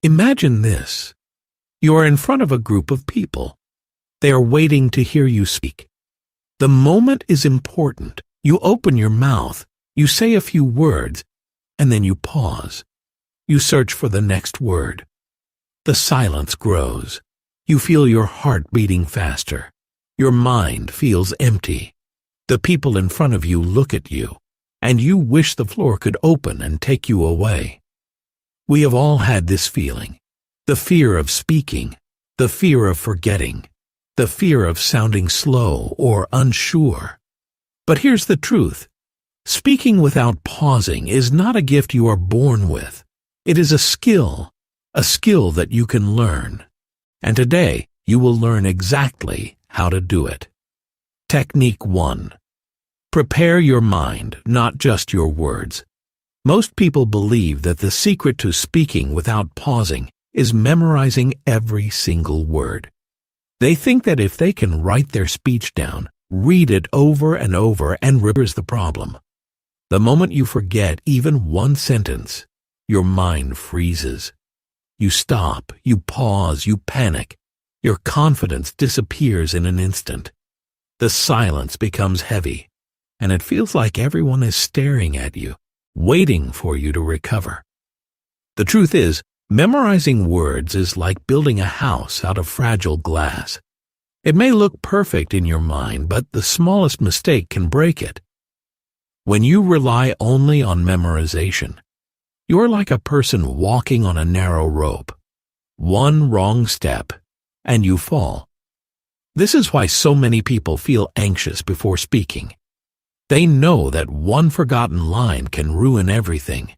Imagine this. You are in front of a group of people. They are waiting to hear you speak. The moment is important. You open your mouth, you say a few words, and then you pause. You search for the next word. The silence grows. You feel your heart beating faster. Your mind feels empty. The people in front of you look at you, and you wish the floor could open and take you away. We have all had this feeling. The fear of speaking, the fear of forgetting, the fear of sounding slow or unsure. But here's the truth. Speaking without pausing is not a gift you are born with. It is a skill that you can learn. And today, you will learn exactly how to do it. Technique 1. Prepare your mind, not just your words. Most people believe that the secret to speaking without pausing is memorizing every single word. They think that if they can write their speech down, read it over and over, and remember the problem. The moment you forget even one sentence, your mind freezes. You stop, you pause, you panic. Your confidence disappears in an instant. The silence becomes heavy, and it feels like everyone is staring at you, waiting for you to recover. The truth is, memorizing words is like building a house out of fragile glass. It may look perfect in your mind, but the smallest mistake can break it. When you rely only on memorization, you're like a person walking on a narrow rope. One wrong step, and you fall. This is why so many people feel anxious before speaking. They know that one forgotten line can ruin everything.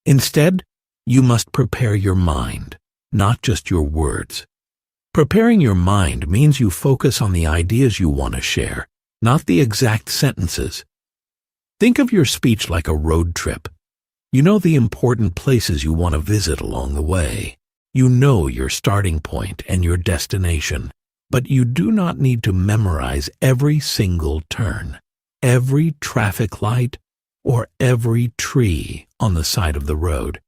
Instead, you must prepare your mind, not just your words. Preparing your mind means you focus on the ideas you want to share, not the exact sentences. Think of your speech like a road trip. You know the important places you want to visit along the way. You know your starting point and your destination, but you do not need to memorize every single turn, every traffic light, or every tree on the side of the road.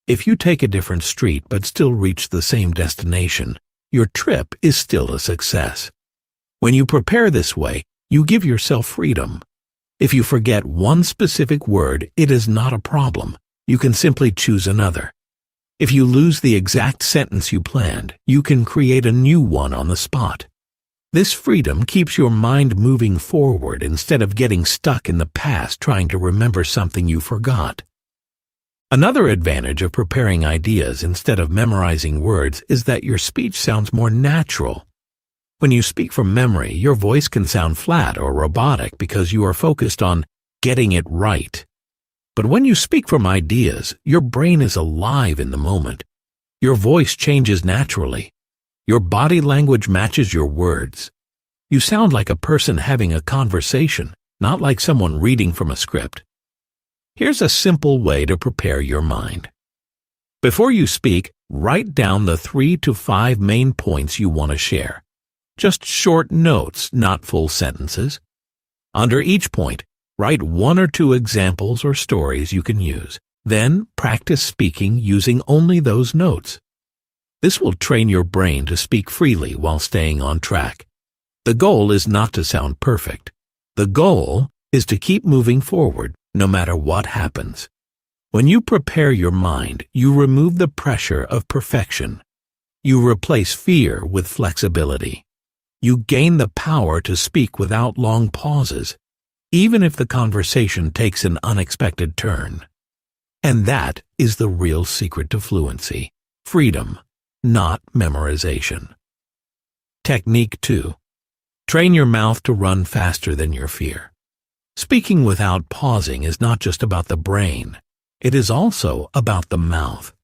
If you take a different street but still reach the same destination, your trip is still a success. When you prepare this way, you give yourself freedom. If you forget one specific word, it is not a problem. You can simply choose another. If you lose the exact sentence you planned, you can create a new one on the spot. This freedom keeps your mind moving forward instead of getting stuck in the past trying to remember something you forgot. Another advantage of preparing ideas instead of memorizing words is that your speech sounds more natural. When you speak from memory, your voice can sound flat or robotic because you are focused on getting it right. But when you speak from ideas, your brain is alive in the moment. Your voice changes naturally. Your body language matches your words. You sound like a person having a conversation, not like someone reading from a script. Here's a simple way to prepare your mind. Before you speak, write down the 3 to 5 main points you want to share. Just short notes, not full sentences. Under each point, write 1 or 2 examples or stories you can use. Then practice speaking using only those notes. This will train your brain to speak freely while staying on track. The goal is not to sound perfect. The goal is to keep moving forward, no matter what happens. When you prepare your mind, you remove the pressure of perfection. You replace fear with flexibility. You gain the power to speak without long pauses, even if the conversation takes an unexpected turn. And that is the real secret to fluency: freedom, not memorization. Technique 2. Train your mouth to run faster than your fear. Speaking without pausing is not just about the brain. It is also about the mouth.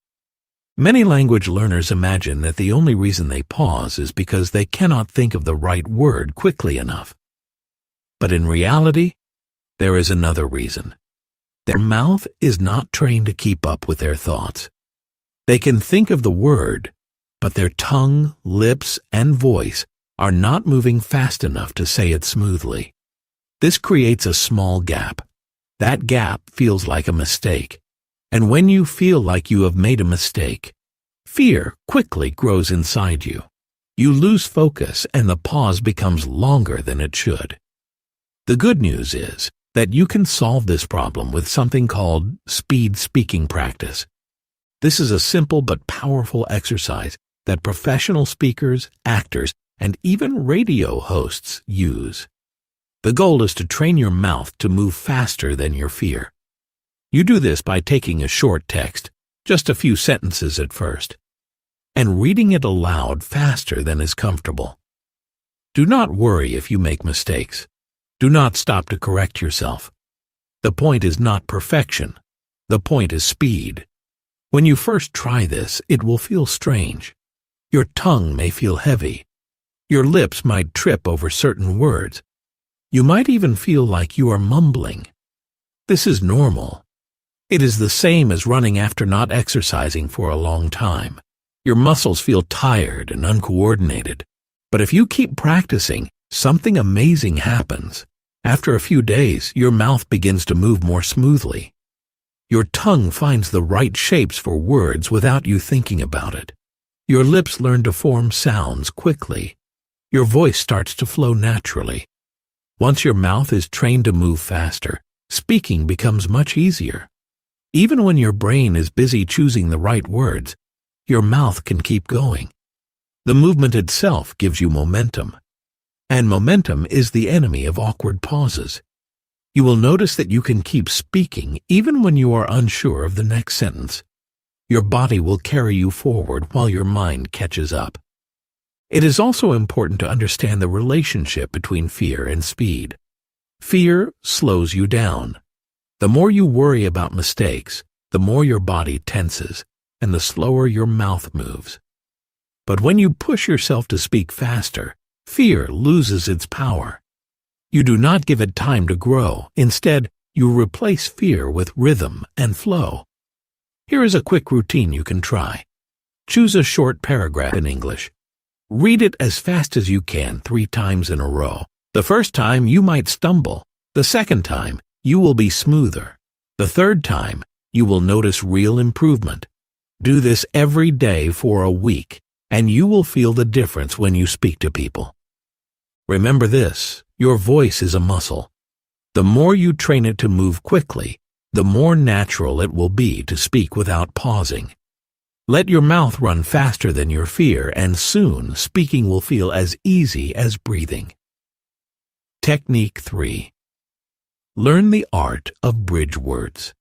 Many language learners imagine that the only reason they pause is because they cannot think of the right word quickly enough. But in reality, there is another reason. Their mouth is not trained to keep up with their thoughts. They can think of the word, but their tongue, lips, and voice are not moving fast enough to say it smoothly. This creates a small gap. That gap feels like a mistake. And when you feel like you have made a mistake, fear quickly grows inside you. You lose focus and the pause becomes longer than it should. The good news is that you can solve this problem with something called speed speaking practice. This is a simple but powerful exercise that professional speakers, actors, and even radio hosts use. The goal is to train your mouth to move faster than your fear. You do this by taking a short text, just a few sentences at first, and reading it aloud faster than is comfortable. Do not worry if you make mistakes. Do not stop to correct yourself. The point is not perfection. The point is speed. When you first try this, it will feel strange. Your tongue may feel heavy. Your lips might trip over certain words. You might even feel like you are mumbling. This is normal. It is the same as running after not exercising for a long time. Your muscles feel tired and uncoordinated. But if you keep practicing, something amazing happens. After a few days, your mouth begins to move more smoothly. Your tongue finds the right shapes for words without you thinking about it. Your lips learn to form sounds quickly. Your voice starts to flow naturally. Once your mouth is trained to move faster, speaking becomes much easier. Even when your brain is busy choosing the right words, your mouth can keep going. The movement itself gives you momentum. And momentum is the enemy of awkward pauses. You will notice that you can keep speaking even when you are unsure of the next sentence. Your body will carry you forward while your mind catches up. It is also important to understand the relationship between fear and speed. Fear slows you down. The more you worry about mistakes, the more your body tenses, and the slower your mouth moves. But when you push yourself to speak faster, fear loses its power. You do not give it time to grow. Instead, you replace fear with rhythm and flow. Here is a quick routine you can try. Choose a short paragraph in English. Read it as fast as you can 3 times in a row. The first time you might stumble. The second time you will be smoother. The third time you will notice real improvement. Do this every day for a week, and you will feel the difference when you speak to people. Remember this, your voice is a muscle. The more you train it to move quickly, the more natural it will be to speak without pausing. Let your mouth run faster than your fear, and soon speaking will feel as easy as breathing. Technique 3. Learn the art of bridge words.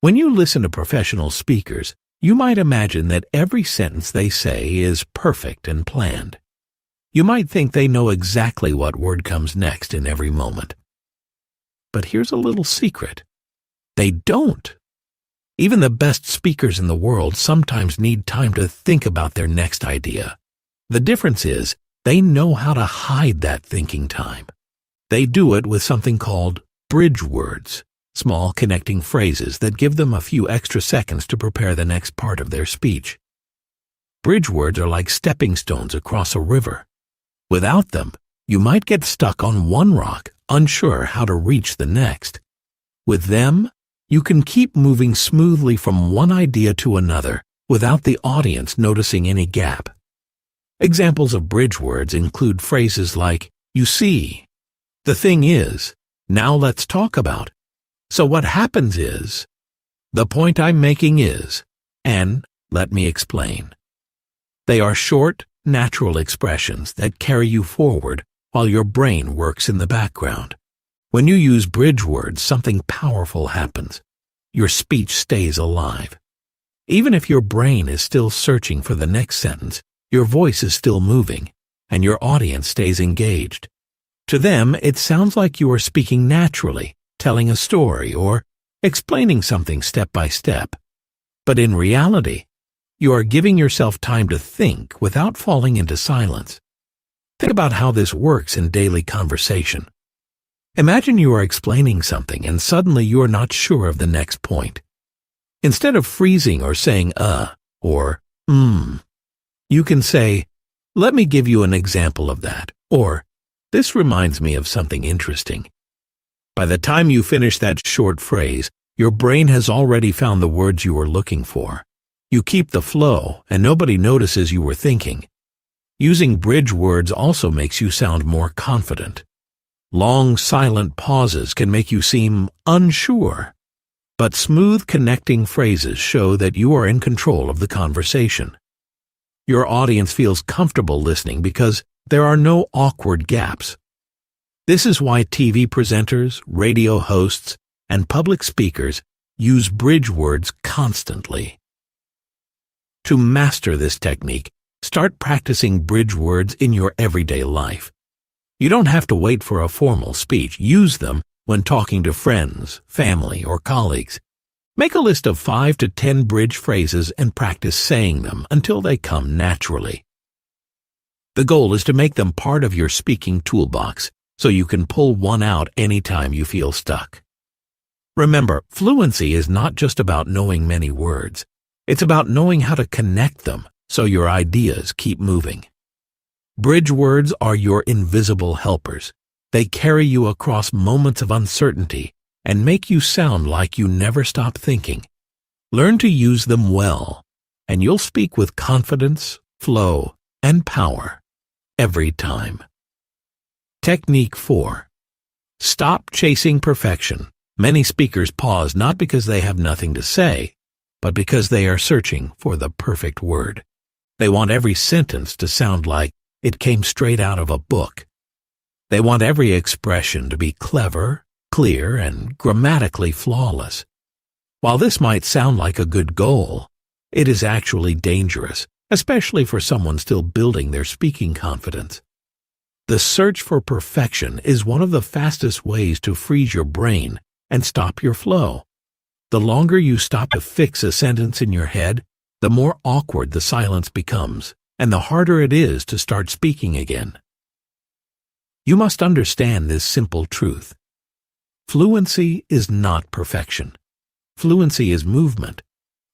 When you listen to professional speakers, you might imagine that every sentence they say is perfect and planned. You might think they know exactly what word comes next in every moment. But here's a little secret. They don't. Even the best speakers in the world sometimes need time to think about their next idea. The difference is, they know how to hide that thinking time. They do it with something called bridge words, small connecting phrases that give them a few extra seconds to prepare the next part of their speech. Bridge words are like stepping stones across a river. Without them, you might get stuck on one rock, unsure how to reach the next. With them, you can keep moving smoothly from one idea to another without the audience noticing any gap. Examples of bridge words include phrases like, "You see," "The thing is," "Now let's talk about," "So what happens is," "The point I'm making is," and "Let me explain." They are short, natural expressions that carry you forward while your brain works in the background. When you use bridge words, something powerful happens. Your speech stays alive. Even if your brain is still searching for the next sentence, your voice is still moving, and your audience stays engaged. To them, it sounds like you are speaking naturally, telling a story, or explaining something step by step. But in reality, you are giving yourself time to think without falling into silence. Think about how this works in daily conversation. Imagine you are explaining something and suddenly you are not sure of the next point. Instead of freezing or saying or you can say, "Let me give you an example of that," or "This reminds me of something interesting." By the time you finish that short phrase, your brain has already found the words you were looking for. You keep the flow, and nobody notices you were thinking. Using bridge words also makes you sound more confident. Long, silent pauses can make you seem unsure, but smooth connecting phrases show that you are in control of the conversation. Your audience feels comfortable listening because there are no awkward gaps. This is why TV presenters, radio hosts, and public speakers use bridge words constantly. To master this technique, start practicing bridge words in your everyday life. You don't have to wait for a formal speech. Use them when talking to friends, family, or colleagues. Make a list of 5 to 10 bridge phrases and practice saying them until they come naturally. The goal is to make them part of your speaking toolbox so you can pull one out anytime you feel stuck. Remember, fluency is not just about knowing many words. It's about knowing how to connect them so your ideas keep moving. Bridge words are your invisible helpers. They carry you across moments of uncertainty and make you sound like you never stop thinking. Learn to use them well, and you'll speak with confidence, flow, and power every time. Technique 4. Stop chasing perfection. Many speakers pause not because they have nothing to say, but because they are searching for the perfect word. They want every sentence to sound like it came straight out of a book. They want every expression to be clever, clear, and grammatically flawless. While this might sound like a good goal, it is actually dangerous, especially for someone still building their speaking confidence. The search for perfection is one of the fastest ways to freeze your brain and stop your flow. The longer you stop to fix a sentence in your head, the more awkward the silence becomes, and the harder it is to start speaking again. You must understand this simple truth. Fluency is not perfection. Fluency is movement.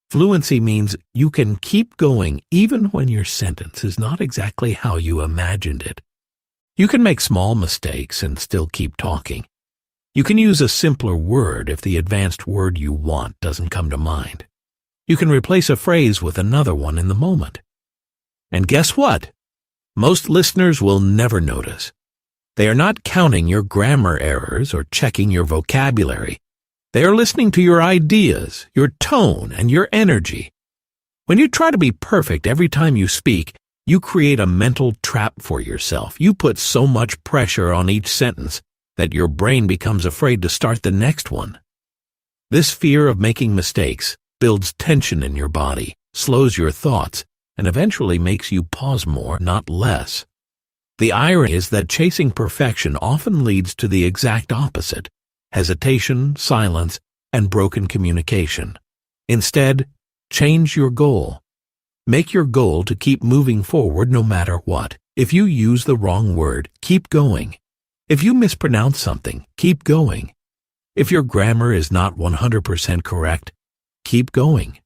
Fluency means you can keep going even when your sentence is not exactly how you imagined it. You can make small mistakes and still keep talking. You can use a simpler word if the advanced word you want doesn't come to mind. You can replace a phrase with another one in the moment. And guess what? Most listeners will never notice. They are not counting your grammar errors or checking your vocabulary. They are listening to your ideas, your tone, and your energy. When you try to be perfect every time you speak, you create a mental trap for yourself. You put so much pressure on each sentence that your brain becomes afraid to start the next one. This fear of making mistakes builds tension in your body, slows your thoughts, and eventually makes you pause more, not less. The irony is that chasing perfection often leads to the exact opposite: hesitation, silence, and broken communication. Instead, change your goal. Make your goal to keep moving forward no matter what. If you use the wrong word, keep going. If you mispronounce something, keep going. If your grammar is not 100% correct, keep going.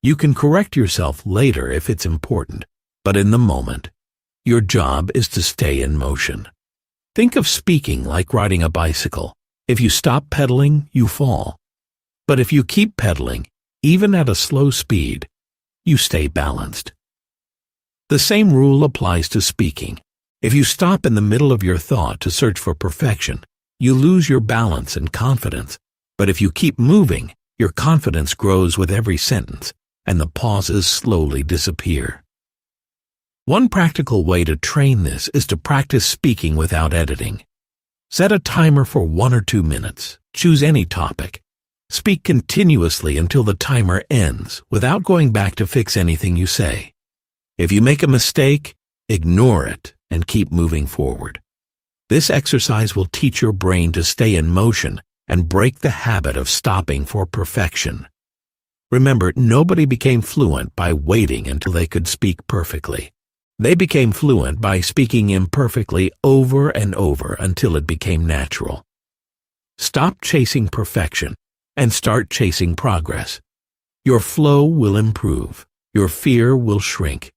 You can correct yourself later if it's important, but in the moment, your job is to stay in motion. Think of speaking like riding a bicycle. If you stop pedaling, you fall. But if you keep pedaling, even at a slow speed, you stay balanced. The same rule applies to speaking. If you stop in the middle of your thought to search for perfection, you lose your balance and confidence. But if you keep moving, your confidence grows with every sentence, and the pauses slowly disappear. One practical way to train this is to practice speaking without editing. Set a timer for 1 or 2 minutes. Choose any topic. Speak continuously until the timer ends without going back to fix anything you say. If you make a mistake, ignore it and keep moving forward. This exercise will teach your brain to stay in motion and break the habit of stopping for perfection. Remember, nobody became fluent by waiting until they could speak perfectly. They became fluent by speaking imperfectly over and over until it became natural. Stop chasing perfection and start chasing progress. Your flow will improve, your fear will shrink,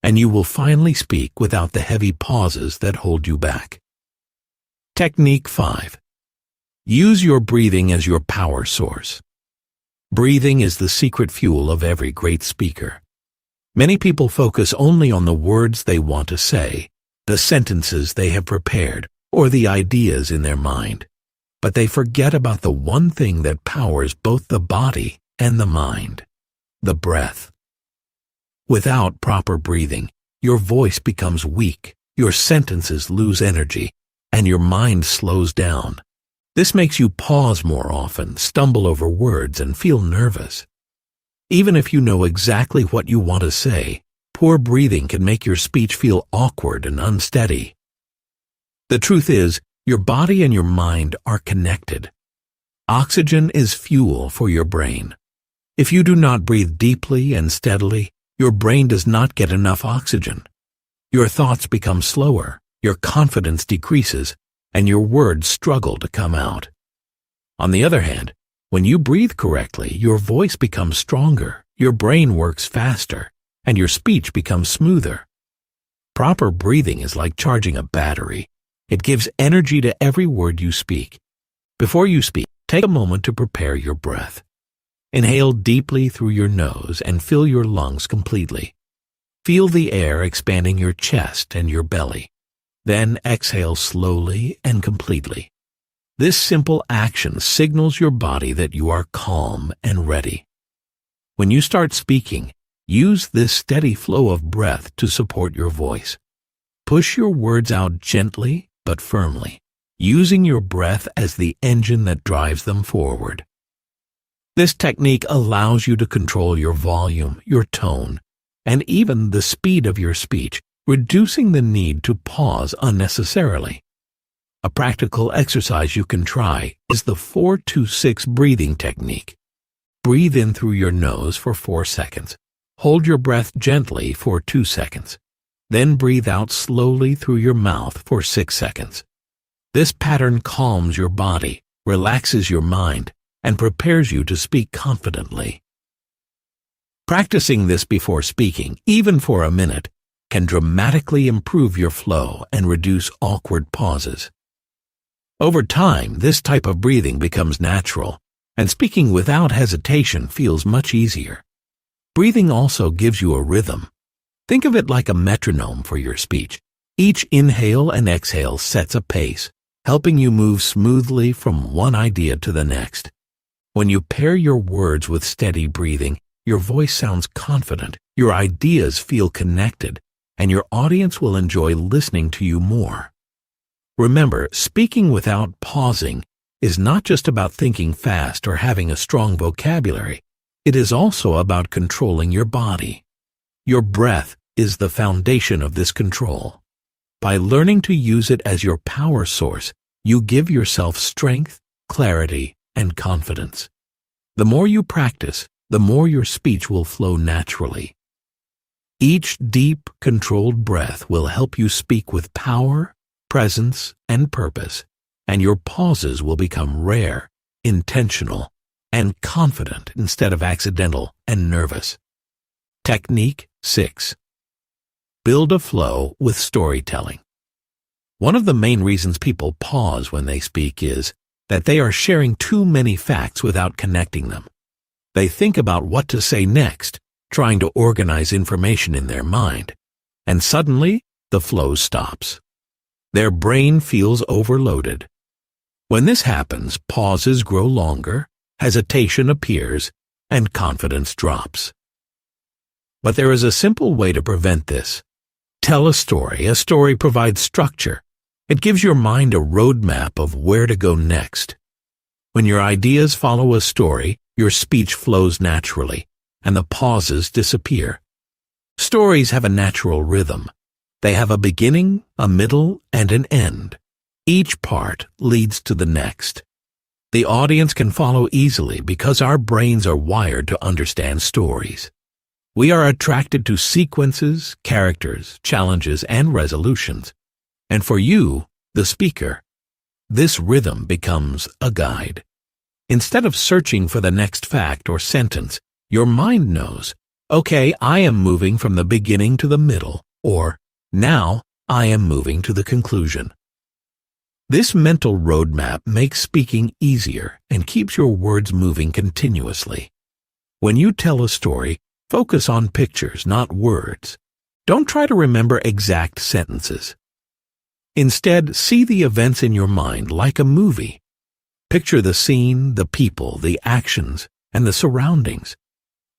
and you will finally speak without the heavy pauses that hold you back. Technique 5. Use your breathing as your power source. Breathing is the secret fuel of every great speaker. Many people focus only on the words they want to say, the sentences they have prepared, or the ideas in their mind. But they forget about the one thing that powers both the body and the mind: the breath. Without proper breathing, your voice becomes weak, your sentences lose energy, and your mind slows down. This makes you pause more often, stumble over words, and feel nervous. Even if you know exactly what you want to say, poor breathing can make your speech feel awkward and unsteady. The truth is, your body and your mind are connected. Oxygen is fuel for your brain. If you do not breathe deeply and steadily, your brain does not get enough oxygen. Your thoughts become slower, your confidence decreases, and your words struggle to come out. On the other hand, when you breathe correctly, your voice becomes stronger, your brain works faster, and your speech becomes smoother. Proper breathing is like charging a battery. It gives energy to every word you speak. Before you speak, take a moment to prepare your breath. Inhale deeply through your nose and fill your lungs completely. Feel the air expanding your chest and your belly. Then exhale slowly and completely. This simple action signals your body that you are calm and ready. When you start speaking, use this steady flow of breath to support your voice. Push your words out gently but firmly, using your breath as the engine that drives them forward. This technique allows you to control your volume, your tone, and even the speed of your speech, reducing the need to pause unnecessarily. A practical exercise you can try is the 4-2-6 breathing technique. Breathe in through your nose for 4 seconds. Hold your breath gently for 2 seconds. Then breathe out slowly through your mouth for 6 seconds. This pattern calms your body, relaxes your mind, and prepares you to speak confidently. Practicing this before speaking, even for a minute, can dramatically improve your flow and reduce awkward pauses. Over time, this type of breathing becomes natural, and speaking without hesitation feels much easier. Breathing also gives you a rhythm. Think of it like a metronome for your speech. Each inhale and exhale sets a pace, helping you move smoothly from one idea to the next. When you pair your words with steady breathing, your voice sounds confident, your ideas feel connected, and your audience will enjoy listening to you more. Remember, speaking without pausing is not just about thinking fast or having a strong vocabulary. It is also about controlling your body. Your breath is the foundation of this control. By learning to use it as your power source, you give yourself strength, clarity, and confidence. The more you practice, the more your speech will flow naturally. Each deep, controlled breath will help you speak with power, presence, and purpose, and your pauses will become rare, intentional, and confident instead of accidental and nervous. Technique 6. Build a flow with storytelling. One of the main reasons people pause when they speak is that they are sharing too many facts without connecting them. They think about what to say next, trying to organize information in their mind, and suddenly the flow stops. Their brain feels overloaded. When this happens, pauses grow longer, hesitation appears, and confidence drops. But there is a simple way to prevent this. Tell a story. A story provides structure. It gives your mind a roadmap of where to go next. When your ideas follow a story, your speech flows naturally, and the pauses disappear. Stories have a natural rhythm. They have a beginning, a middle, and an end. Each part leads to the next. The audience can follow easily because our brains are wired to understand stories. We are attracted to sequences, characters, challenges, and resolutions. And for you, the speaker, this rhythm becomes a guide. Instead of searching for the next fact or sentence, your mind knows, okay, I am moving from the beginning to the middle, or now I am moving to the conclusion. This mental roadmap makes speaking easier and keeps your words moving continuously. When you tell a story, focus on pictures, not words. Don't try to remember exact sentences. Instead, see the events in your mind like a movie. Picture the scene, the people, the actions, and the surroundings.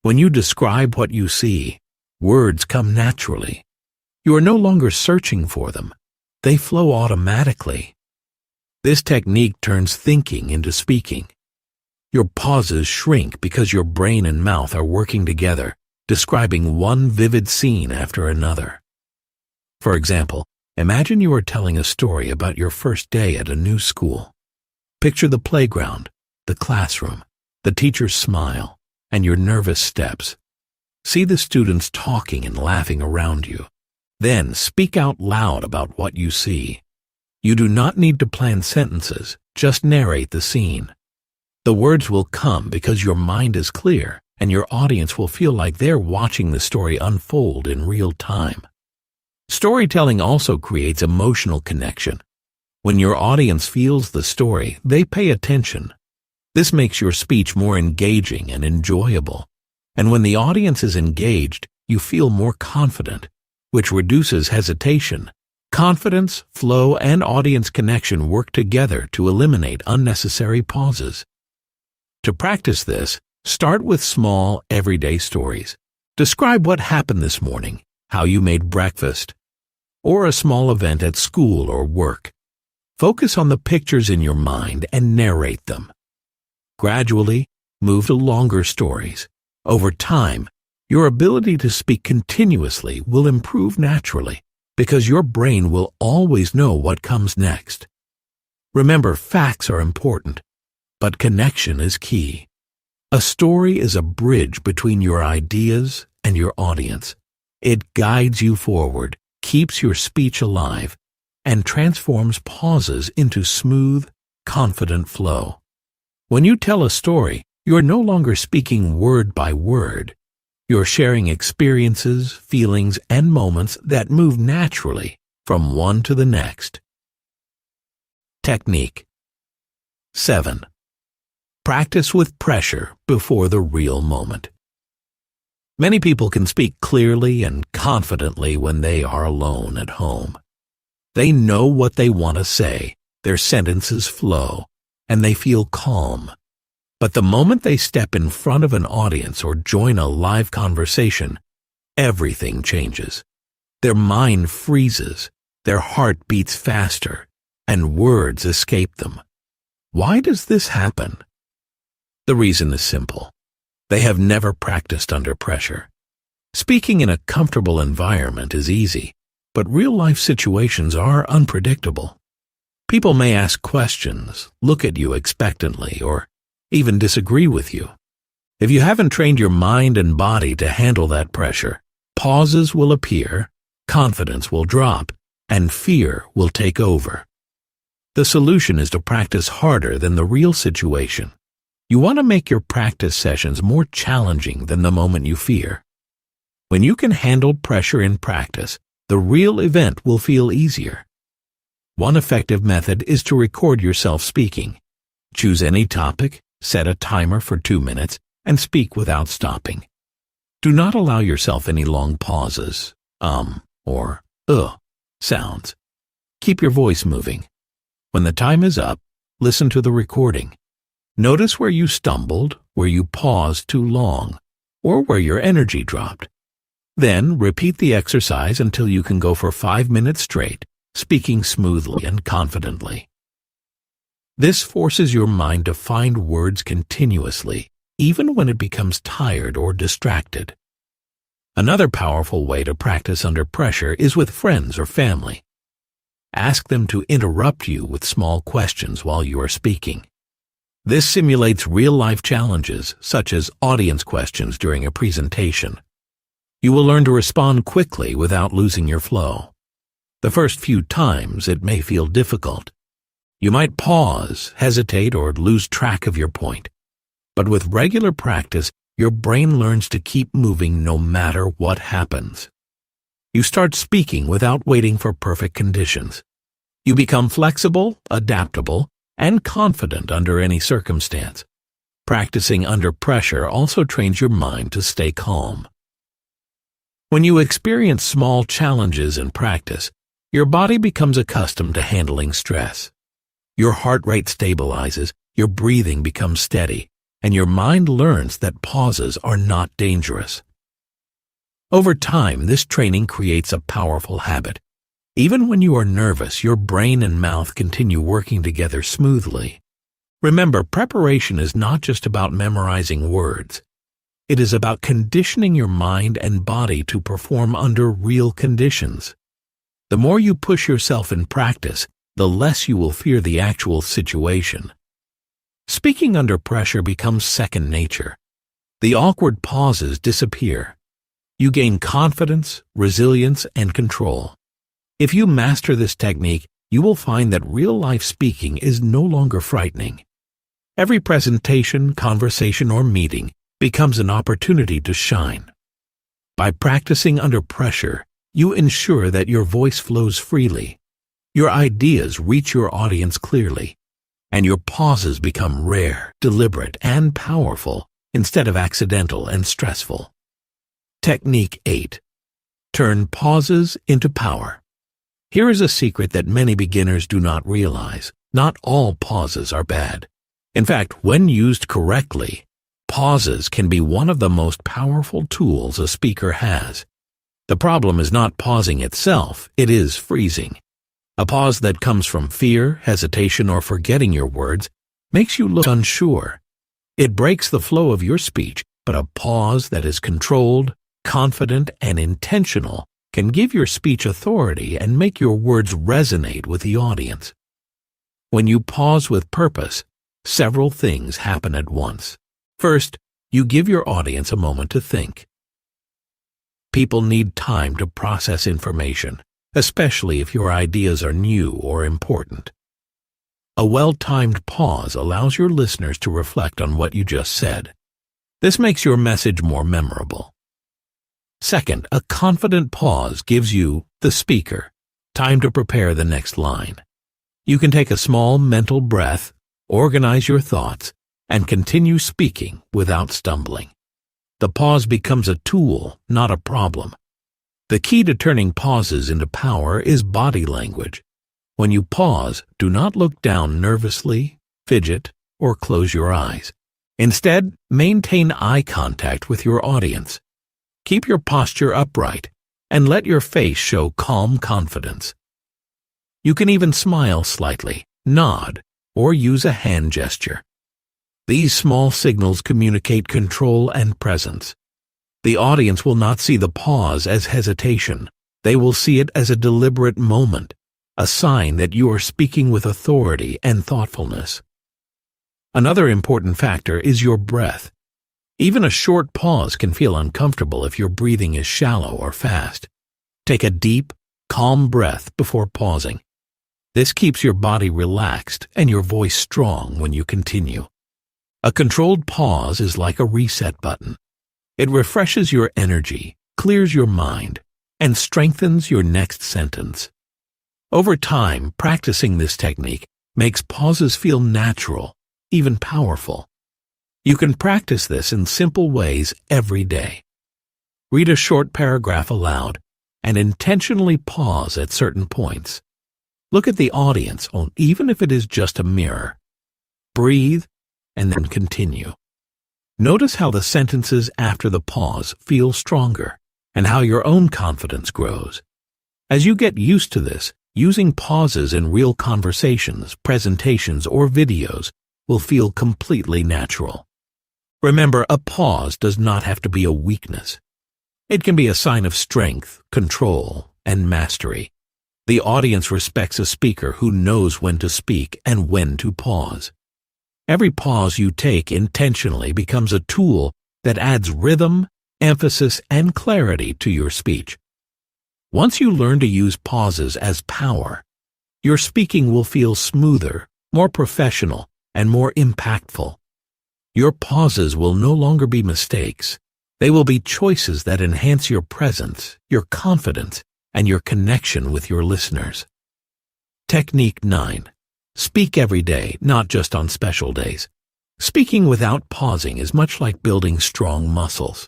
When you describe what you see, words come naturally. You are no longer searching for them. They flow automatically. This technique turns thinking into speaking. Your pauses shrink because your brain and mouth are working together, describing one vivid scene after another. For example, imagine you are telling a story about your first day at a new school. Picture the playground, the classroom, the teacher's smile, and your nervous steps. See the students talking and laughing around you. Then speak out loud about what you see. You do not need to plan sentences, just narrate the scene. The words will come because your mind is clear, and your audience will feel like they're watching the story unfold in real time. Storytelling also creates emotional connection. When your audience feels the story, they pay attention. This makes your speech more engaging and enjoyable. And when the audience is engaged, you feel more confident, which reduces hesitation. Confidence, flow, and audience connection work together to eliminate unnecessary pauses. To practice this, start with small, everyday stories. Describe what happened this morning, how you made breakfast, or a small event at school or work. Focus on the pictures in your mind and narrate them. Gradually, move to longer stories. Over time, your ability to speak continuously will improve naturally because your brain will always know what comes next. Remember, facts are important, but connection is key. A story is a bridge between your ideas and your audience. It guides you forward, keeps your speech alive, and transforms pauses into smooth, confident flow. When you tell a story, you're no longer speaking word by word. You're sharing experiences, feelings, and moments that move naturally from one to the next. Technique 7. Practice with pressure before the real moment. Many people can speak clearly and confidently when they are alone at home. They know what they want to say, their sentences flow, and they feel calm. But the moment they step in front of an audience or join a live conversation, everything changes. Their mind freezes, their heart beats faster, and words escape them. Why does this happen? The reason is simple. They have never practiced under pressure. Speaking in a comfortable environment is easy, but real-life situations are unpredictable. People may ask questions, look at you expectantly, or even disagree with you. If you haven't trained your mind and body to handle that pressure, pauses will appear, confidence will drop, and fear will take over. The solution is to practice harder than the real situation. You want to make your practice sessions more challenging than the moment you fear. When you can handle pressure in practice, the real event will feel easier. One effective method is to record yourself speaking. Choose any topic, set a timer for 2 minutes, and speak without stopping. Do not allow yourself any long pauses, or sounds. Keep your voice moving. When the time is up, listen to the recording. Notice where you stumbled, where you paused too long, or where your energy dropped. Then repeat the exercise until you can go for 5 minutes straight, speaking smoothly and confidently. This forces your mind to find words continuously, even when it becomes tired or distracted. Another powerful way to practice under pressure is with friends or family. Ask them to interrupt you with small questions while you are speaking. This simulates real-life challenges, such as audience questions during a presentation. You will learn to respond quickly without losing your flow. The first few times it may feel difficult. You might pause, hesitate, or lose track of your point. But with regular practice, your brain learns to keep moving no matter what happens. You start speaking without waiting for perfect conditions. You become flexible, adaptable, and confident under any circumstance. Practicing under pressure also trains your mind to stay calm. When you experience small challenges in practice, your body becomes accustomed to handling stress. Your heart rate stabilizes, your breathing becomes steady, and your mind learns that pauses are not dangerous. Over time, this training creates a powerful habit. Even when you are nervous, your brain and mouth continue working together smoothly. Remember, preparation is not just about memorizing words. It is about conditioning your mind and body to perform under real conditions. The more you push yourself in practice, the less you will fear the actual situation. Speaking under pressure becomes second nature. The awkward pauses disappear. You gain confidence, resilience, and control. If you master this technique, you will find that real-life speaking is no longer frightening. Every presentation, conversation, or meeting becomes an opportunity to shine. By practicing under pressure, you ensure that your voice flows freely, your ideas reach your audience clearly, and your pauses become rare, deliberate, and powerful instead of accidental and stressful. Technique 8. Turn pauses into power. Here is a secret that many beginners do not realize. Not all pauses are bad. In fact, when used correctly, pauses can be one of the most powerful tools a speaker has. The problem is not pausing itself, it is freezing. A pause that comes from fear, hesitation, or forgetting your words makes you look unsure. It breaks the flow of your speech, but a pause that is controlled, confident, and intentional can give your speech authority and make your words resonate with the audience. When you pause with purpose, several things happen at once. First, you give your audience a moment to think. People need time to process information, especially if your ideas are new or important. A well-timed pause allows your listeners to reflect on what you just said. This makes your message more memorable. Second, a confident pause gives you, the speaker, time to prepare the next line. You can take a small mental breath, organize your thoughts, and continue speaking without stumbling. The pause becomes a tool, not a problem. The key to turning pauses into power is body language. When you pause, do not look down nervously, fidget, or close your eyes. Instead, maintain eye contact with your audience. Keep your posture upright, and let your face show calm confidence. You can even smile slightly, nod, or use a hand gesture. These small signals communicate control and presence. The audience will not see the pause as hesitation. They will see it as a deliberate moment, a sign that you are speaking with authority and thoughtfulness. Another important factor is your breath. Even a short pause can feel uncomfortable if your breathing is shallow or fast. Take a deep, calm breath before pausing. This keeps your body relaxed and your voice strong when you continue. A controlled pause is like a reset button. It refreshes your energy, clears your mind, and strengthens your next sentence. Over time, practicing this technique makes pauses feel natural, even powerful. You can practice this in simple ways every day. Read a short paragraph aloud and intentionally pause at certain points. Look at the audience, even if it is just a mirror. Breathe and then continue. Notice how the sentences after the pause feel stronger and how your own confidence grows. As you get used to this, using pauses in real conversations, presentations, or videos will feel completely natural. Remember, a pause does not have to be a weakness. It can be a sign of strength, control, and mastery. The audience respects a speaker who knows when to speak and when to pause. Every pause you take intentionally becomes a tool that adds rhythm, emphasis, and clarity to your speech. Once you learn to use pauses as power, your speaking will feel smoother, more professional, and more impactful. Your pauses will no longer be mistakes. They will be choices that enhance your presence, your confidence, and your connection with your listeners. Technique 9. Speak every day, not just on special days. Speaking without pausing is much like building strong muscles.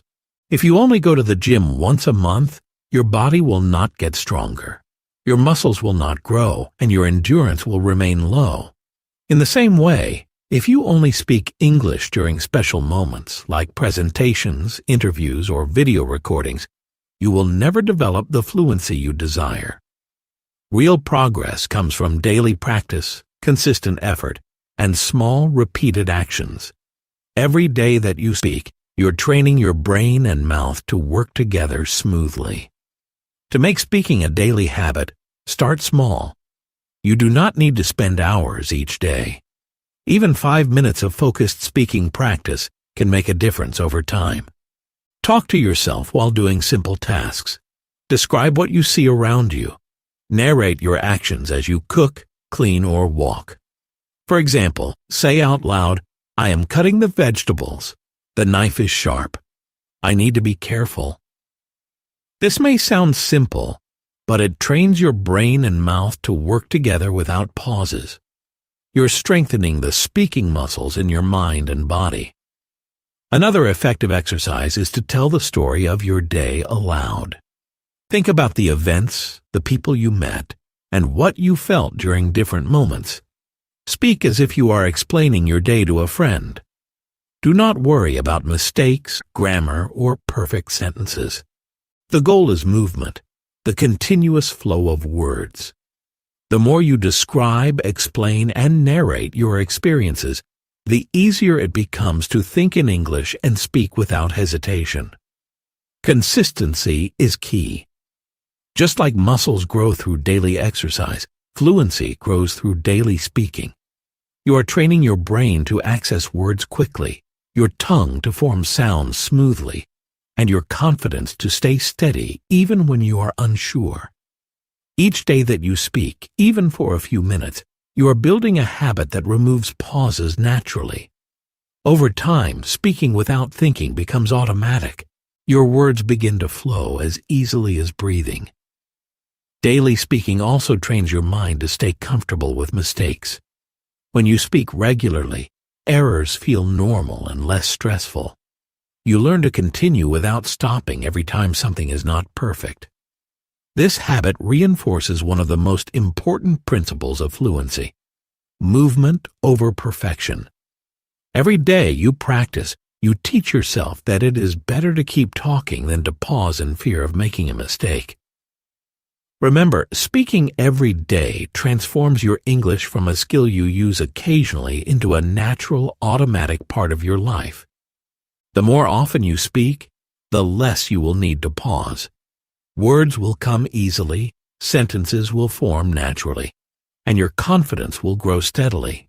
If you only go to the gym once a month, your body will not get stronger. Your muscles will not grow, and your endurance will remain low. In the same way, if you only speak English during special moments, like presentations, interviews, or video recordings, you will never develop the fluency you desire. Real progress comes from daily practice, consistent effort, and small, repeated actions. Every day that you speak, you're training your brain and mouth to work together smoothly. To make speaking a daily habit, start small. You do not need to spend hours each day. Even 5 minutes of focused speaking practice can make a difference over time. Talk to yourself while doing simple tasks. Describe what you see around you. Narrate your actions as you cook, clean, or walk. For example, say out loud, "I am cutting the vegetables. The knife is sharp. I need to be careful." This may sound simple, but it trains your brain and mouth to work together without pauses. You're strengthening the speaking muscles in your mind and body. Another effective exercise is to tell the story of your day aloud. Think about the events, the people you met, and what you felt during different moments. Speak as if you are explaining your day to a friend. Do not worry about mistakes, grammar, or perfect sentences. The goal is movement, the continuous flow of words. The more you describe, explain, and narrate your experiences, the easier it becomes to think in English and speak without hesitation. Consistency is key. Just like muscles grow through daily exercise, fluency grows through daily speaking. You are training your brain to access words quickly, your tongue to form sounds smoothly, and your confidence to stay steady even when you are unsure. Each day that you speak, even for a few minutes, you are building a habit that removes pauses naturally. Over time, speaking without thinking becomes automatic. Your words begin to flow as easily as breathing. Daily speaking also trains your mind to stay comfortable with mistakes. When you speak regularly, errors feel normal and less stressful. You learn to continue without stopping every time something is not perfect. This habit reinforces one of the most important principles of fluency: movement over perfection. Every day you practice, you teach yourself that it is better to keep talking than to pause in fear of making a mistake. Remember, speaking every day transforms your English from a skill you use occasionally into a natural, automatic part of your life. The more often you speak, the less you will need to pause. Words will come easily, sentences will form naturally, and your confidence will grow steadily.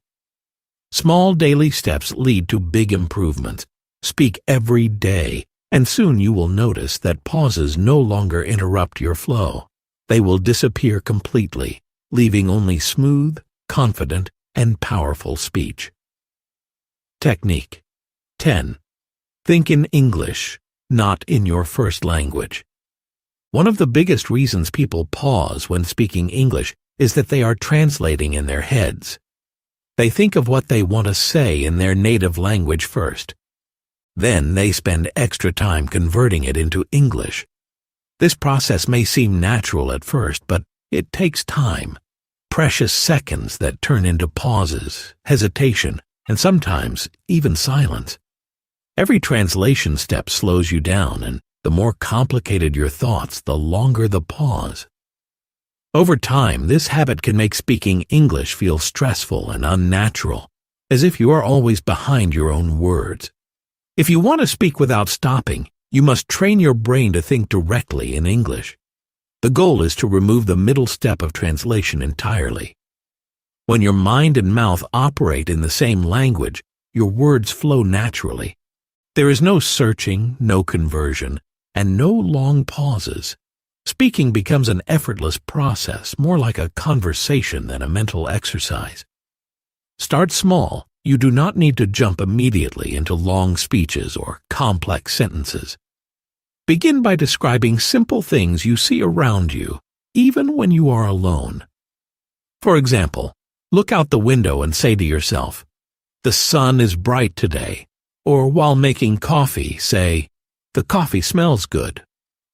Small daily steps lead to big improvements. Speak every day, and soon you will notice that pauses no longer interrupt your flow. They will disappear completely, leaving only smooth, confident, and powerful speech. Technique 10. Think in English, not in your first language. One of the biggest reasons people pause when speaking English is that they are translating in their heads. They think of what they want to say in their native language first. Then they spend extra time converting it into English. This process may seem natural at first, but it takes time, precious seconds that turn into pauses, hesitation, and sometimes even silence. Every translation step slows you down, and the more complicated your thoughts, the longer the pause. Over time, this habit can make speaking English feel stressful and unnatural, as if you are always behind your own words. If you want to speak without stopping, you must train your brain to think directly in English. The goal is to remove the middle step of translation entirely. When your mind and mouth operate in the same language, your words flow naturally. There is no searching, no conversion, and no long pauses. Speaking becomes an effortless process, more like a conversation than a mental exercise. Start small. You do not need to jump immediately into long speeches or complex sentences. Begin by describing simple things you see around you, even when you are alone. For example, look out the window and say to yourself, "The sun is bright today," or while making coffee, say, "The coffee smells good."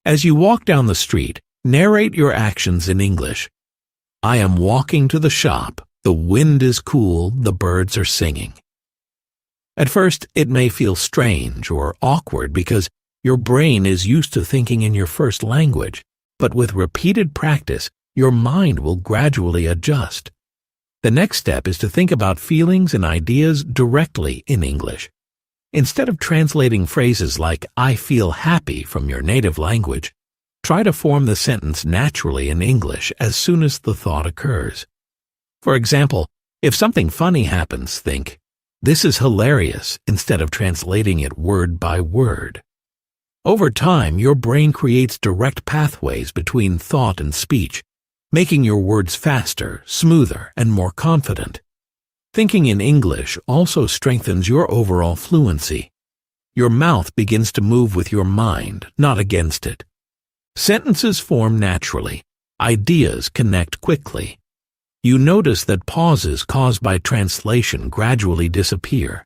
As you walk down the street, narrate your actions in English. "I am walking to the shop. The wind is cool. The birds are singing." At first, it may feel strange or awkward because your brain is used to thinking in your first language, but with repeated practice, your mind will gradually adjust. The next step is to think about feelings and ideas directly in English. Instead of translating phrases like "I feel happy" from your native language, try to form the sentence naturally in English as soon as the thought occurs. For example, if something funny happens, think, "This is hilarious," instead of translating it word by word. Over time, your brain creates direct pathways between thought and speech, making your words faster, smoother, and more confident. Thinking in English also strengthens your overall fluency. Your mouth begins to move with your mind, not against it. Sentences form naturally. Ideas connect quickly. You notice that pauses caused by translation gradually disappear.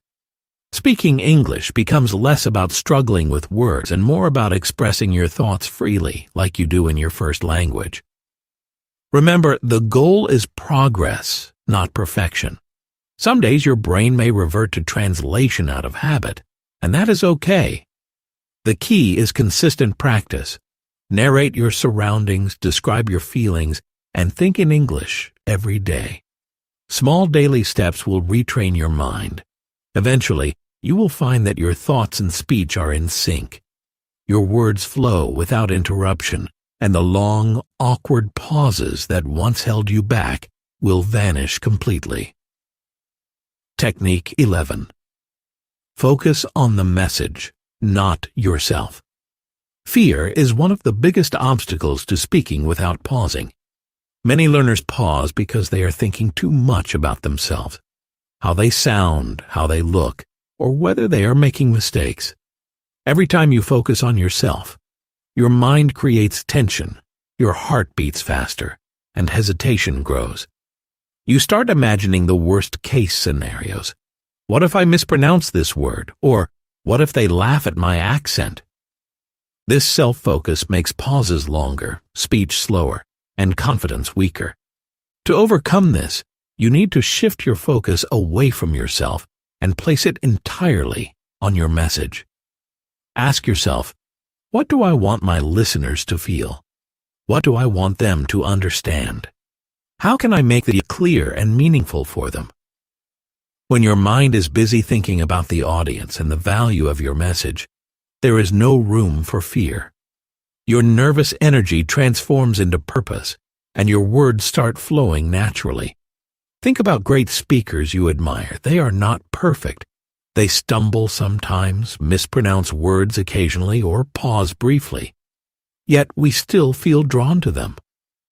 Speaking English becomes less about struggling with words and more about expressing your thoughts freely, like you do in your first language. Remember, the goal is progress, not perfection. Some days your brain may revert to translation out of habit, and that is okay. The key is consistent practice. Narrate your surroundings, describe your feelings, and think in English every day. Small daily steps will retrain your mind. Eventually, you will find that your thoughts and speech are in sync. Your words flow without interruption, and the long, awkward pauses that once held you back will vanish completely. Technique 11. Focus on the message, not yourself. Fear is one of the biggest obstacles to speaking without pausing. Many learners pause because they are thinking too much about themselves, how they sound, how they look, or whether they are making mistakes. Every time you focus on yourself, your mind creates tension, your heart beats faster, and hesitation grows. You start imagining the worst-case scenarios. What if I mispronounce this word? Or what if they laugh at my accent? This self-focus makes pauses longer, speech slower, and confidence weaker. To overcome this, you need to shift your focus away from yourself and place it entirely on your message. Ask yourself, what do I want my listeners to feel? What do I want them to understand? How can I make it clear and meaningful for them? When your mind is busy thinking about the audience and the value of your message, there is no room for fear. Your nervous energy transforms into purpose, and your words start flowing naturally. Think about great speakers you admire. They are not perfect. They stumble sometimes, mispronounce words occasionally, or pause briefly. Yet we still feel drawn to them.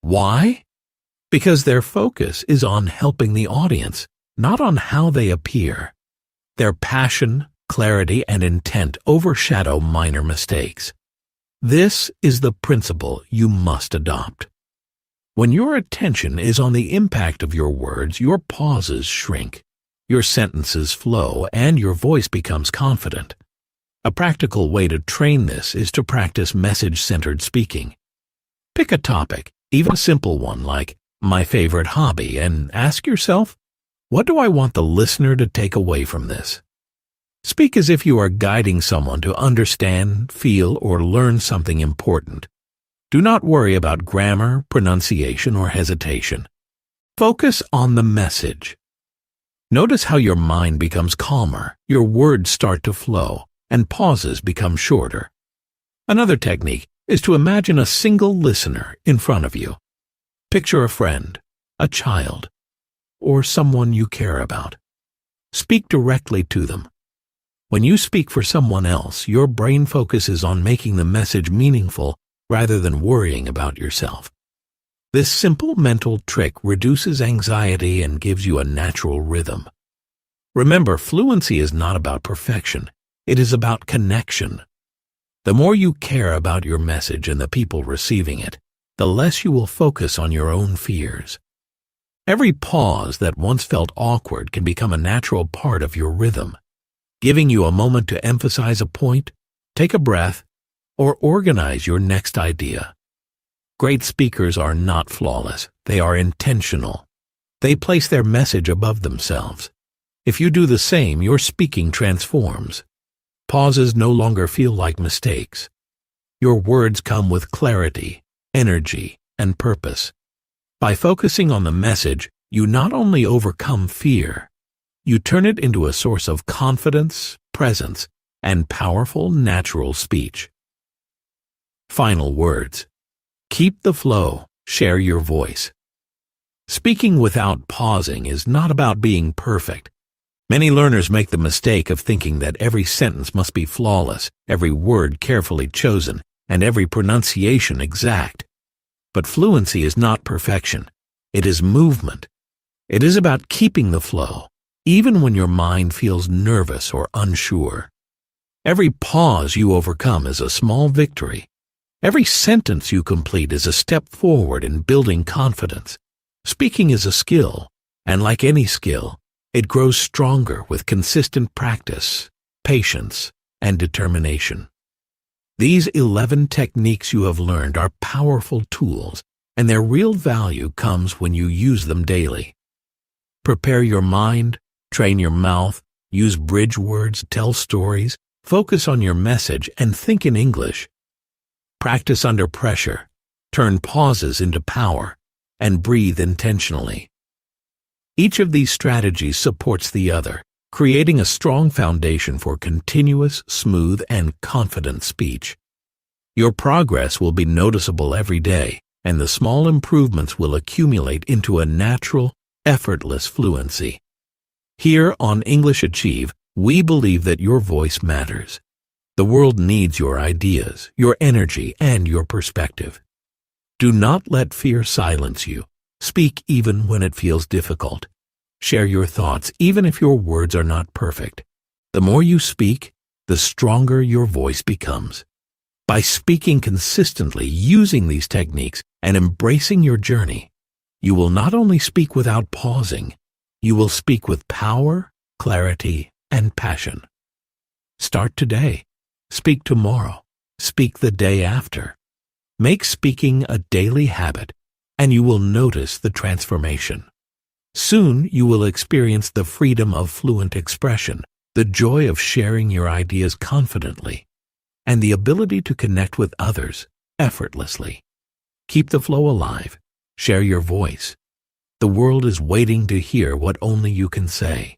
Why? Because their focus is on helping the audience, not on how they appear. Their passion, clarity, and intent overshadow minor mistakes. This is the principle you must adopt. When your attention is on the impact of your words, your pauses shrink, your sentences flow, and your voice becomes confident. A practical way to train this is to practice message-centered speaking. Pick a topic, even a simple one like my favorite hobby, and ask yourself, what do I want the listener to take away from this? Speak as if you are guiding someone to understand, feel, or learn something important. Do not worry about grammar, pronunciation, or hesitation. Focus on the message. Notice how your mind becomes calmer, your words start to flow, and pauses become shorter. Another technique is to imagine a single listener in front of you. Picture a friend, a child, or someone you care about. Speak directly to them. When you speak for someone else, your brain focuses on making the message meaningful rather than worrying about yourself. This simple mental trick reduces anxiety and gives you a natural rhythm. Remember, fluency is not about perfection. It is about connection. The more you care about your message and the people receiving it, the less you will focus on your own fears. Every pause that once felt awkward can become a natural part of your rhythm, giving you a moment to emphasize a point, take a breath, or organize your next idea. Great speakers are not flawless. They are intentional. They place their message above themselves. If you do the same, your speaking transforms. Pauses no longer feel like mistakes. Your words come with clarity, energy, and purpose. By focusing on the message, you not only overcome fear, you turn it into a source of confidence, presence, and powerful natural speech. Final words. Keep the flow. Share your voice. Speaking without pausing is not about being perfect. Many learners make the mistake of thinking that every sentence must be flawless, every word carefully chosen, and every pronunciation exact. But fluency is not perfection. It is movement. It is about keeping the flow, even when your mind feels nervous or unsure. Every pause you overcome is a small victory. Every sentence you complete is a step forward in building confidence. Speaking is a skill, and like any skill, it grows stronger with consistent practice, patience, and determination. These 11 techniques you have learned are powerful tools, and their real value comes when you use them daily. Prepare your mind, train your mouth, use bridge words, tell stories, focus on your message, and think in English. Practice under pressure, turn pauses into power, and breathe intentionally. Each of these strategies supports the other, creating a strong foundation for continuous, smooth, and confident speech. Your progress will be noticeable every day, and the small improvements will accumulate into a natural, effortless fluency. Here on English Achieve, we believe that your voice matters. The world needs your ideas, your energy, and your perspective. Do not let fear silence you. Speak even when it feels difficult. Share your thoughts even if your words are not perfect. The more you speak, the stronger your voice becomes. By speaking consistently, using these techniques, and embracing your journey, you will not only speak without pausing, you will speak with power, clarity, and passion. Start today. Speak tomorrow. Speak the day after. Make speaking a daily habit, and you will notice the transformation. Soon you will experience the freedom of fluent expression, the joy of sharing your ideas confidently, and the ability to connect with others effortlessly. Keep the flow alive. Share your voice. The world is waiting to hear what only you can say.